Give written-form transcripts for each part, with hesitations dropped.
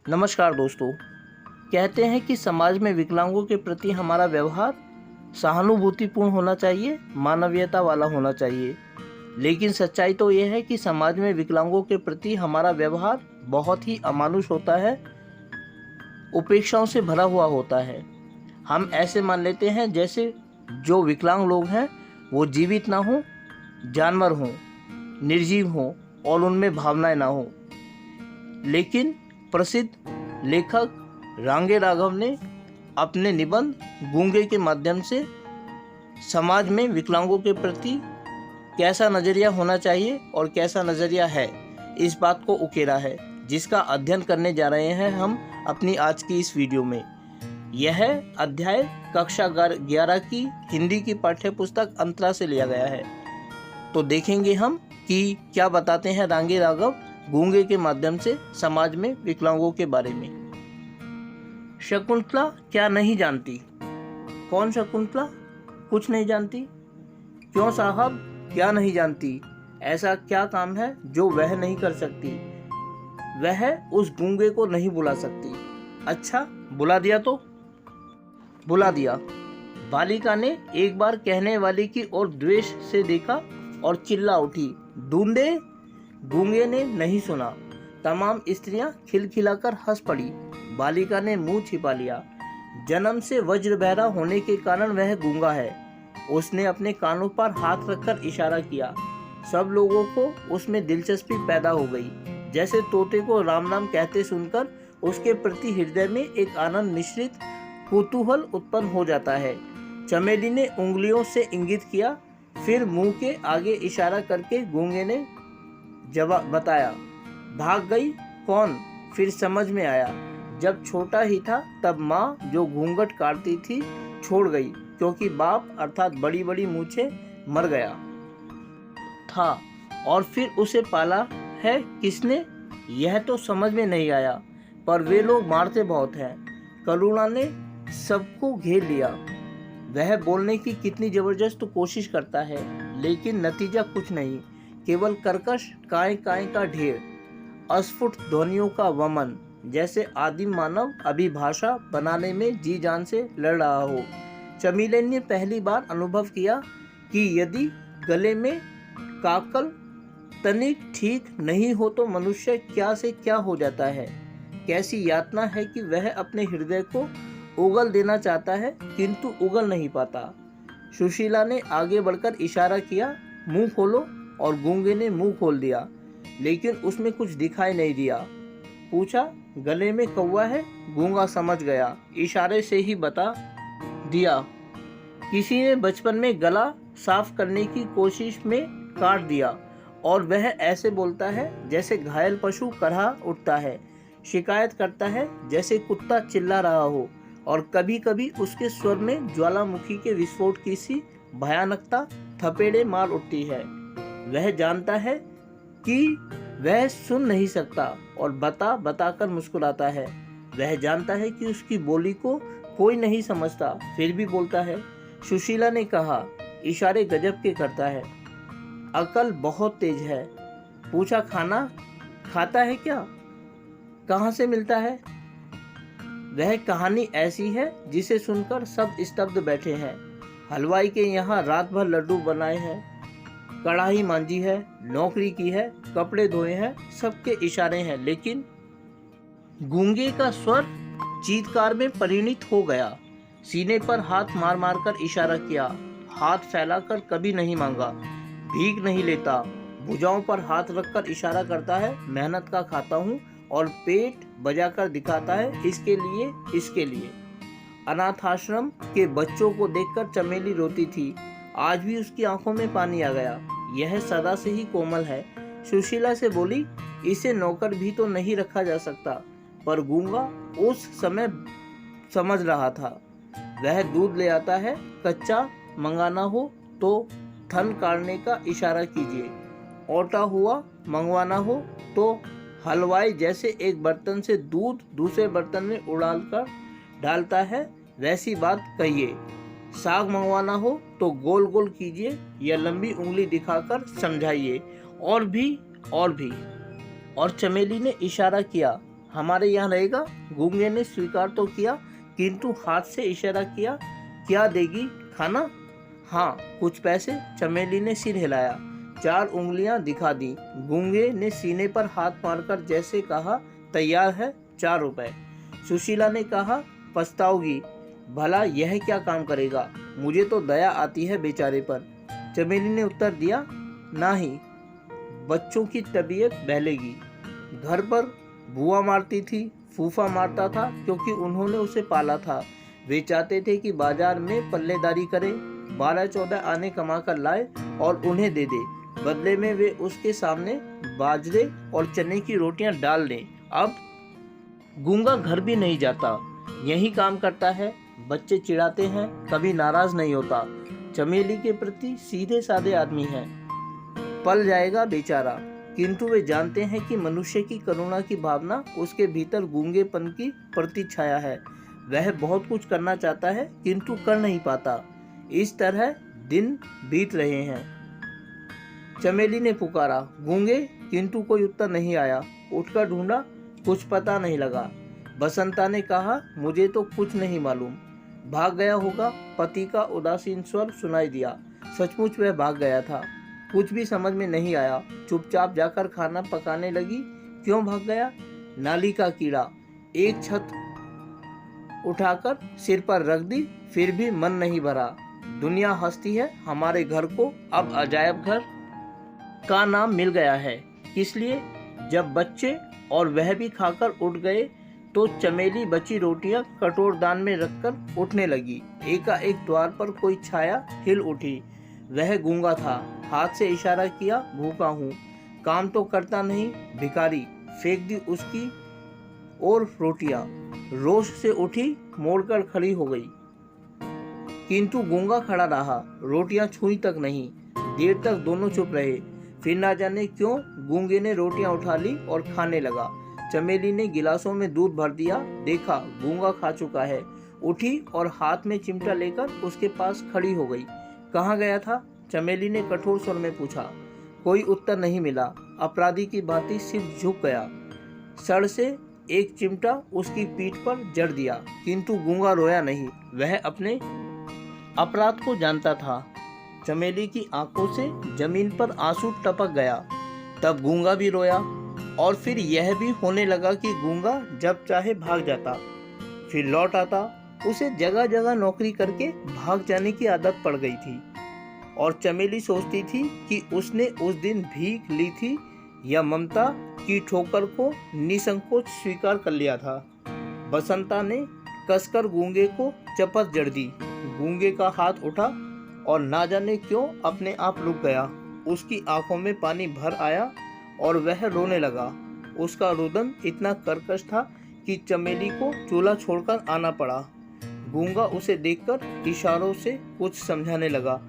नमस्कार दोस्तों। कहते हैं कि समाज में विकलांगों के प्रति हमारा व्यवहार सहानुभूतिपूर्ण होना चाहिए, मानवीयता वाला होना चाहिए। लेकिन सच्चाई तो यह है कि समाज में विकलांगों के प्रति हमारा व्यवहार बहुत ही अमानुष होता है, उपेक्षाओं से भरा हुआ होता है। हम ऐसे मान लेते हैं जैसे जो विकलांग लोग हैं वो जीवित ना हो, जानवर हों, निर्जीव हों और उनमें भावनाएं ना हो। लेकिन प्रसिद्ध लेखक रांगे राघव ने अपने निबंध गूंगे के माध्यम से समाज में विकलांगों के प्रति कैसा नज़रिया होना चाहिए और कैसा नज़रिया है, इस बात को उकेरा है, जिसका अध्ययन करने जा रहे हैं हम अपनी आज की इस वीडियो में। यह अध्याय कक्षा 11 की हिंदी की पाठ्य पुस्तक अंतरा से लिया गया है। तो देखेंगे हम कि क्या बताते हैं रांगे राघव गूंगे के माध्यम से समाज में विकलांगों के बारे में। शकुंतला क्या नहीं जानती? कौन शकुंतला? कुछ नहीं जानती? क्यों साहब, क्या नहीं जानती? ऐसा क्या काम है जो वह नहीं कर सकती? वह उस गूंगे को नहीं बुला सकती। अच्छा, बुला दिया तो? बुला दिया। बालिका ने एक बार कहने वाली की ओर द्वेष से देखा और चिल्ला उठी, ढूंढे। गूंगे ने नहीं सुना। तमाम स्त्रियां खिलखिलाकर हंस पड़ी। बालिका ने मुंह छिपा लिया। जन्म से वज्रबहरा होने के कारण वह गूंगा है। उसने अपने कानों पर हाथ रखकर इशारा किया। सब लोगों को उसमें दिलचस्पी पैदा हो गई। जैसे तोते को राम नाम कहते सुनकर उसके प्रति हृदय में एक आनंद मिश्रित कुतूहल उत्पन्न हो जाता है। चमेली ने उंगलियों से इंगित किया, फिर मुंह के आगे इशारा करके गूंगे ने जवाब बताया। भाग गई? कौन? फिर समझ में आया, जब छोटा ही था तब माँ जो घूंघट काटती थी छोड़ गई, क्योंकि बाप अर्थात बड़ी बड़ी मूछें मर गया था। और फिर उसे पाला है किसने, यह तो समझ में नहीं आया, पर वे लोग मारते बहुत हैं। करुणा ने सबको घेर लिया। वह बोलने की कितनी जबरदस्त कोशिश करता है, लेकिन नतीजा कुछ नहीं, केवल कर्कश काय काय का ढेर, अस्फुट ध्वनियों का वमन, जैसे आदिम मानव अभिभाषा बनाने में जी जान से लड़ रहा हो। चमेली ने पहली बार अनुभव किया कि यदि गले में काकल तनिक ठीक नहीं हो तो मनुष्य क्या से क्या हो जाता है। कैसी यातना है कि वह अपने हृदय को उगल देना चाहता है, किंतु उगल नहीं पाता। सुशीला ने आगे बढ़कर इशारा किया, मुंह खोलो, और गूंगे ने मुंह खोल दिया, लेकिन उसमें कुछ दिखाई नहीं दिया। पूछा, गले में कौवा है? गूंगा समझ गया, इशारे से ही बता दिया। किसी ने बचपन में गला साफ करने की कोशिश में काट दिया, और वह ऐसे बोलता है जैसे घायल पशु करहा उठता है, शिकायत करता है जैसे कुत्ता चिल्ला रहा हो, और कभी कभी उसके स्वर में ज्वालामुखी के विस्फोट की सी भयानकता थपेड़े मार उठती है। वह जानता है कि वह सुन नहीं सकता और बता बताकर मुस्कुराता है। वह जानता है कि उसकी बोली को कोई नहीं समझता, फिर भी बोलता है। सुशीला ने कहा, इशारे गजब के करता है, अकल बहुत तेज है। पूछा, खाना खाता है क्या? कहाँ से मिलता है? वह कहानी ऐसी है जिसे सुनकर सब स्तब्ध बैठे हैं। हलवाई के यहाँ रात भर लड्डू बनाए हैं, कढ़ाई मांजी है, नौकरी की है, कपड़े धोए हैं, सबके इशारे हैं, लेकिन गूंगे का स्वर चीत्कार में परिणित हो गया। सीने पर हाथ मार मार कर इशारा किया, हाथ फैलाकर कभी नहीं मांगा, भीख नहीं लेता, भुजाओं पर हाथ रखकर इशारा करता है, मेहनत का खाता हूँ, और पेट बजाकर दिखाता है, इसके लिए इसके लिए। अनाथाश्रम के बच्चों को देखकर चमेली रोती थी। आज भी उसकी आंखों में पानी आ गया। यह सदा से ही कोमल है। सुशीला से बोली, इसे नौकर भी तो नहीं रखा जा सकता, पर गूंगा उस समय समझ रहा था। वह दूध ले आता है, कच्चा मंगाना हो तो थन काटने का इशारा कीजिए, ओटा हुआ मंगवाना हो तो हलवाई जैसे एक बर्तन से दूध दूसरे बर्तन में उड़ालकर डालता है वैसी बात कहिए। साग मंगवाना हो तो गोल गोल कीजिए या लंबी उंगली दिखाकर समझाइए, और भी। और चमेली ने इशारा किया, हमारे यहाँ रहेगा। गूंगे ने स्वीकार तो किया, किंतु हाथ से इशारा किया। क्या देगी? खाना? हाँ, कुछ पैसे। चमेली ने सिर हिलाया, 4 उंगलियां दिखा दी। गूंगे ने सीने पर हाथ मारकर जैसे कहा, तैयार है, 4 रुपए। सुशीला ने कहा, पछताओगी। भला यह क्या काम करेगा? मुझे तो दया आती है बेचारे पर। चमेली ने उत्तर दिया, नहीं, बच्चों की तबीयत बहलेगी। घर पर बुआ मारती थी, फूफा मारता था, क्योंकि उन्होंने उसे पाला था। वे चाहते थे कि बाजार में पल्लेदारी करे, 12-14 आने कमा कर लाए और उन्हें दे दे। बदले में वे उसके सामने बाजरे और चने की रोटियां डाल दें। अब गूंगा घर भी नहीं जाता, यही काम करता है। बच्चे चिढ़ाते हैं, कभी नाराज नहीं होता। चमेली के प्रति सीधे साधे आदमी है। पल जाएगा बेचारा, किंतु वे जानते हैं कि मनुष्य की करुणा की भावना उसके भीतर गूंगेपन की प्रतिछाया है। वह बहुत कुछ करना चाहता है, किंतु कर नहीं पाता। इस तरह दिन बीत रहे हैं। चमेली ने पुकारा, गूंगे, किंतु कोई उत्तर नहीं आया। उठकर ढूंढा, कुछ पता नहीं लगा। बसंता ने कहा, मुझे तो कुछ नहीं मालूम। भाग गया होगा। पति का उदासीन स्वर सुनाई दिया। सचमुच वह भाग गया था। कुछ भी समझ में नहीं आया। चुपचाप जाकर खाना पकाने लगी। क्यों भाग गया? नाली का कीड़ा। एक छत उठाकर सिर पर रख दी, फिर भी मन नहीं भरा। दुनिया हंसती है। हमारे घर को अब अजायब घर का नाम मिल गया है। किस लिए? जब बच्चे और वह भी खाकर उठ गए तो चमेली बची रोटियां कटोरदान में रखकर उठने लगी। एकाएक द्वार पर कोई छाया हिल उठी। वह गूंगा था। हाथ से इशारा किया, भूखा हूँ। काम तो करता नहीं, भिखारी। फेंक दी उसकी और रोटियां। रोष से उठी, मोड़कर खड़ी हो गई, किंतु गूंगा खड़ा रहा। रोटियां छुई तक नहीं। देर तक दोनों चुप रहे। फिर ना जाने क्यों गूंगे ने रोटियां उठा ली और खाने लगा। चमेली ने गिलासों में दूध भर दिया। देखा, गूंगा खा चुका है। उठी और हाथ में चिमटा लेकर उसके पास खड़ी हो गई। कहाँ गया था? चमेली ने कठोर स्वर में पूछा। कोई उत्तर नहीं मिला। अपराधी की भांति सिर झुक गया। सर से एक चिमटा उसकी पीठ पर जड़ दिया, किंतु गूंगा रोया नहीं। वह अपने अपराध को जानता था। चमेली की आंखों से जमीन पर आंसू टपक गया। तब गूंगा भी रोया। और फिर यह भी होने लगा कि गूंगा जब चाहे भाग जाता, फिर लौट आता। उसे जगह जगह नौकरी करके भाग जाने की आदत पड़ गई थी। और चमेली सोचती थी कि उसने उस दिन भीख ली थी या ममता की ठोकर को निसंकोच स्वीकार कर लिया था। बसंता ने कसकर गूंगे को चपत जड़ दी। गूंगे का हाथ उठा और ना जाने क्यों अपने आप रुक गया। उसकी आंखों में पानी भर आया और वह रोने लगा। उसका रुदन इतना कर्कश था कि चमेली को चूल्हा छोड़कर आना पड़ा। गूंगा उसे देखकर इशारों से कुछ समझाने लगा।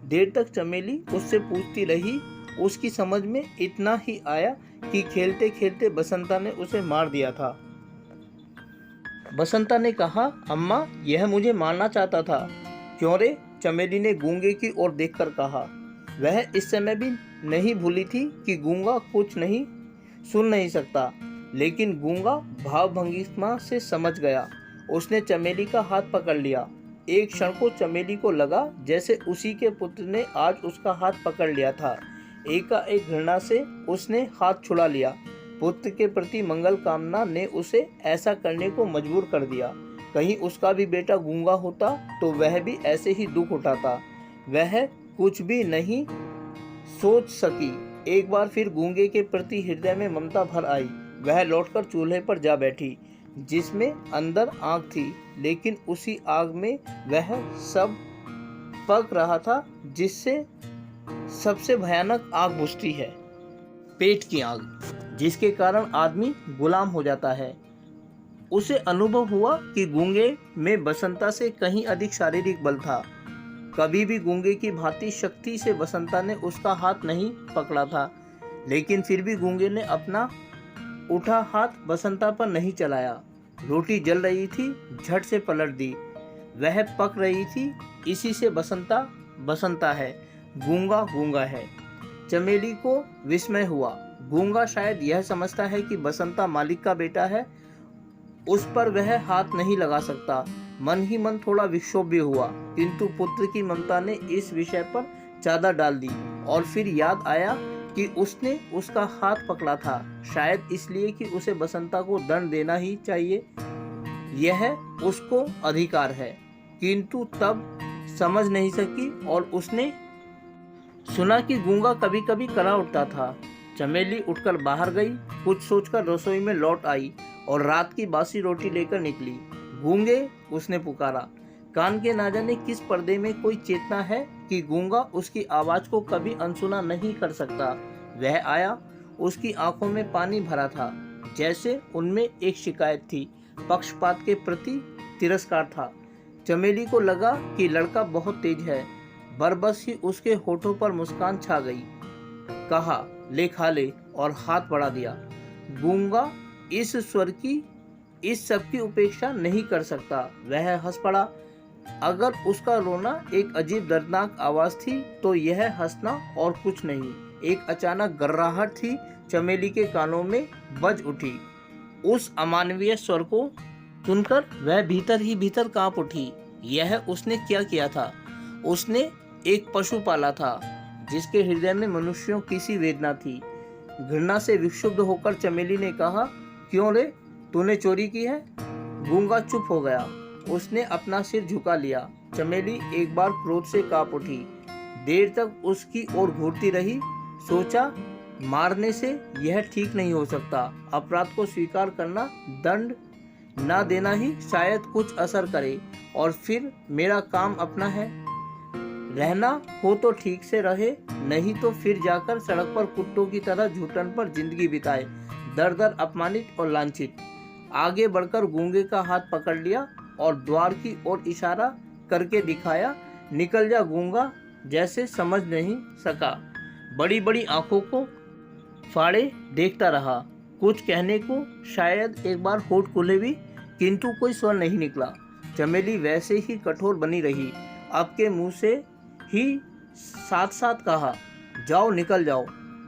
देर तक चमेली उससे पूछती रही। उसकी समझ में इतना ही आया कि खेलते खेलते बसंता ने उसे मार दिया था। बसंता ने कहा, अम्मा, यह मुझे मारना चाहता था। क्यों रे? चमेली ने गूंगे की ओर देखकर कहा। वह इस समय भी नहीं भूली थी कि गूंगा कुछ नहीं सुन नहीं सकता, लेकिन गूंगा भावभंगिमा से समझ गया। उसने चमेली का हाथ पकड़ लिया। एक क्षण को चमेली को लगा जैसे उसी के पुत्र ने आज उसका हाथ पकड़ लिया था। एकाएक घृणा से उसने हाथ छुड़ा लिया। पुत्र के प्रति मंगल कामना ने उसे ऐसा करने को मजबूर कर दिया। कहीं उसका भी बेटा गूंगा होता तो वह भी ऐसे ही दुख उठाता। वह कुछ भी नहीं सोच सकी। एक बार फिर गूंगे के प्रति हृदय में ममता भर आई। वह लौटकर चूल्हे पर जा बैठी, जिसमें अंदर आग थी, लेकिन उसी आग में वह सब पक रहा था जिससे सबसे भयानक आग बुझती है, पेट की आग, जिसके कारण आदमी गुलाम हो जाता है। उसे अनुभव हुआ कि गूंगे में बसंता से कहीं अधिक शारीरिक बल था। कभी भी गूंगे की भांति शक्ति से बसंता ने उसका हाथ नहीं पकड़ा था, लेकिन फिर भी गूंगे ने अपना उठा हाथ बसंता पर नहीं चलाया। रोटी जल रही थी, झट से पलट दी। वह पक रही थी। इसी से बसंता बसंता है, गूंगा गूंगा है। चमेली को विस्मय हुआ। गूंगा शायद यह समझता है कि बसंता मालिक का बेटा है, उस पर वह हाथ नहीं लगा सकता। मन ही मन थोड़ा विक्षोभ भी हुआ, किंतु पुत्र की ममता ने इस विषय पर चादर डाल दी। और फिर याद आया कि उसने उसका हाथ पकड़ा था, शायद इसलिए कि उसे बसंता को दंड देना ही चाहिए, यह उसको अधिकार है। किंतु तब समझ नहीं सकी और उसने सुना कि गूंगा कभी कभी करा उठता था। चमेली उठकर बाहर गई, कुछ सोचकर रसोई में लौट आई और रात की बासी रोटी लेकर निकली। गूंगे, उसने पुकारा। कान के ना जाने किस पर्दे में कोई चेतना है कि गूंगा उसकी आवाज को कभी अनसुना नहीं कर सकता। वह आया, उसकी आंखों में पानी भरा था, जैसे उनमें एक शिकायत थी, पक्षपात के प्रति तिरस्कार था। चमेली को लगा कि लड़का बहुत तेज है। बरबस ही उसके होठों पर मुस्कान छा गई। कहा, ले खा ले, और हाथ बढ़ा दिया। गूंगा इस स्वर की, इस सब की उपेक्षा नहीं कर सकता। वह हंस पड़ा। अगर उसका रोना एक अजीब दर्दनाक आवाज थी तो यह हंसना और कुछ नहीं। एक अचानक गर्राहट थी, चमेली के कानों में बज उठी। उस अमानवीय स्वर को सुनकर वह भीतर ही भीतर कांप उठी। यह उसने क्या किया था? उसने एक पशु पाला था जिसके हृदय में मनुष्यों की सी वेदना थी। घृणा से विक्षुब्ध होकर चमेली ने कहा, क्यों रे, तूने चोरी की है? गूंगा चुप हो गया। उसने अपना सिर झुका लिया। चमेली एक बार क्रोध से कांप उठी। देर तक उसकी ओर घूरती रही। सोचा, मारने से यह ठीक नहीं हो सकता। अपराध को स्वीकार करना, दंड ना देना ही शायद कुछ असर करे। और फिर मेरा काम अपना है, रहना हो तो ठीक से रहे, नहीं तो फिर जाकर सड़क पर कुत्तों की तरह झूठन पर जिंदगी बिताए, दर दर अपमानित और लांछित। आगे बढ़कर गूंगे का हाथ पकड़ लिया और द्वार की ओर इशारा करके दिखाया, निकल जा गूंगा। जैसे समझ नहीं सका, बड़ी बड़ी आंखों को फाड़े देखता रहा। कुछ कहने को शायद एक बार होठ खुले भी, किंतु कोई स्वर नहीं निकला। चमेली वैसे ही कठोर बनी रही। अब के मुंह से ही साथ साथ कहा, जाओ, निकल जाओ।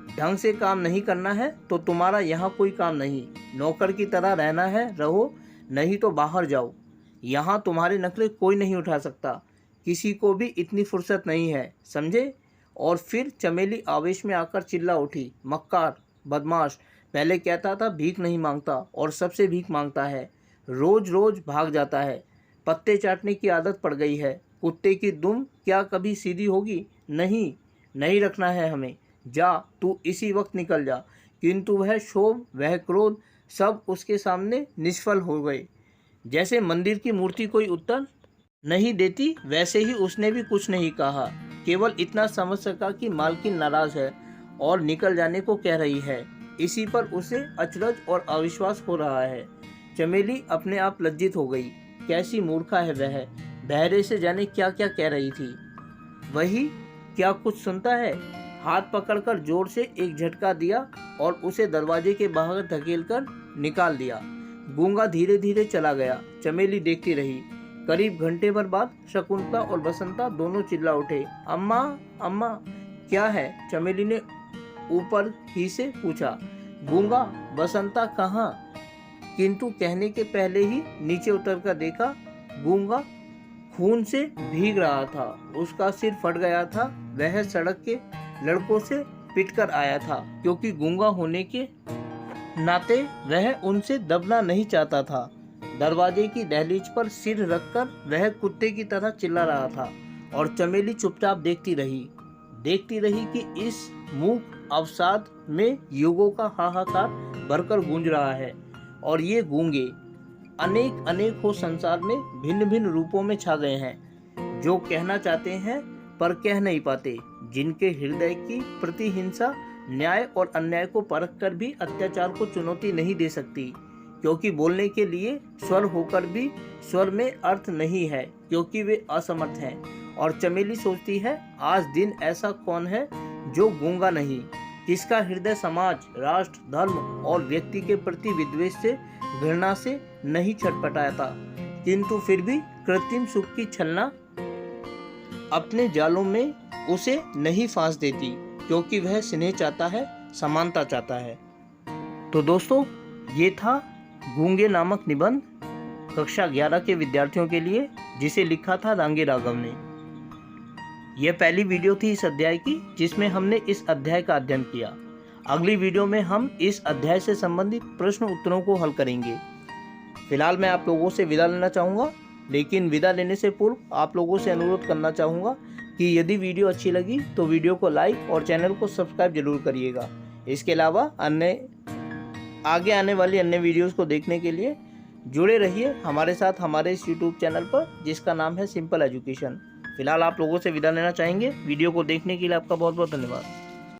ढंग से काम नहीं करना है तो तुम्हारा यहाँ कोई काम नहीं। नौकर की तरह रहना है, रहो, नहीं तो बाहर जाओ। यहाँ तुम्हारे नखरे कोई नहीं उठा सकता। किसी को भी इतनी फुर्सत नहीं है, समझे? और फिर चमेली आवेश में आकर चिल्ला उठी, मक्कार, बदमाश, पहले कहता था भीख नहीं मांगता और सबसे भीख मांगता है, रोज रोज भाग जाता है, पत्ते चाटने की आदत पड़ गई है। कुत्ते की दुम क्या कभी सीधी होगी? नहीं, नहीं रखना है हमें। जा, तू इसी वक्त निकल जा। किंतु वह क्षोभ, वह क्रोध, सब उसके सामने निष्फल हो गए। जैसे मंदिर की मूर्ति कोई उत्तर नहीं देती, वैसे ही उसने भी कुछ नहीं कहा। केवल इतना समझ सका कि मालकिन नाराज है और निकल जाने को कह रही है। इसी पर उसे अचरज और अविश्वास हो रहा है। चमेली अपने आप लज्जित हो गई। कैसी मूर्खा है वह, बहरे से जाने क्या क्या कह रही थी। वही क्या कुछ सुनता है? हाथ पकड़कर जोर से एक झटका दिया और उसे दरवाजे के बाहर धकेलकर निकाल दिया। गूंगा धीरे धीरे चला गया। चमेली देखती रही। करीब घंटे भर बाद शकुंतला और बसंता दोनों चिल्ला उठे, अम्मा, अम्मा। क्या है? चमेली ने ऊपर ही से पूछा। गूंगा, बसंता कहाँ? किंतु कहने के पहले ही नीचे उतरकर देखा, गूंगा खून से भीग रहा था। उसका सिर फट गया था। वह सड़क के लड़कों से पिटकर आया था, क्योंकि गूंगा होने के नाते वह उनसे दबना नहीं चाहता था। दरवाजे की दहलीज पर सिर रखकर वह कुत्ते की तरह चिल्ला रहा था और चमेली चुपचाप देखती रही कि इस मूक अवसाद में युगों का हाहाकार भरकर गूंज रहा है। और ये गूंगे अनेक अनेक हो संसार में भिन्न भिन्न रूपों में छा गए हैं, जो कहना चाहते हैं पर कह नहीं पाते, जिनके हृदय की प्रतिहिंसा न्याय और अन्याय को परख कर भी अत्याचार को चुनौती नहीं दे सकती, क्योंकि बोलने के लिए स्वर होकर भी स्वर में अर्थ नहीं है, क्योंकि वे असमर्थ हैं। और चमेली सोचती है, आज दिन ऐसा कौन है जो गूंगा नहीं, किसका हृदय समाज, राष्ट्र, धर्म और व्यक्ति के प्रति विद्वेष से, घृणा से नहीं छटपटाता, किंतु फिर भी कृत्रिम सुख की छलना अपने जालों में उसे नहीं फांस देती, क्योंकि वह स्नेह चाहता है समानता चाहता है। तो दोस्तों, ये था गूंगे नामक निबंध कक्षा 11 के विद्यार्थियों के लिए, जिसे लिखा था रांगे राघव ने। यह पहली वीडियो थी इस अध्याय की जिसमें हमने इस अध्याय का अध्ययन किया। अगली वीडियो में हम इस अध्याय से संबंधित प्रश्न उत्तरों को हल करेंगे। फिलहाल मैं आप लोगों से विदा लेना चाहूँगा, लेकिन विदा लेने से पूर्व आप लोगों से अनुरोध करना चाहूँगा कि यदि वीडियो अच्छी लगी तो वीडियो को लाइक और चैनल को सब्सक्राइब जरूर करिएगा। इसके अलावा आगे आने वाली अन्य वीडियोस को देखने के लिए जुड़े रहिए हमारे साथ हमारे इस यूट्यूब चैनल पर, जिसका नाम है सिंपल एजुकेशन। फिलहाल आप लोगों से विदा लेना चाहेंगे। वीडियो को देखने के लिए आपका बहुत बहुत धन्यवाद।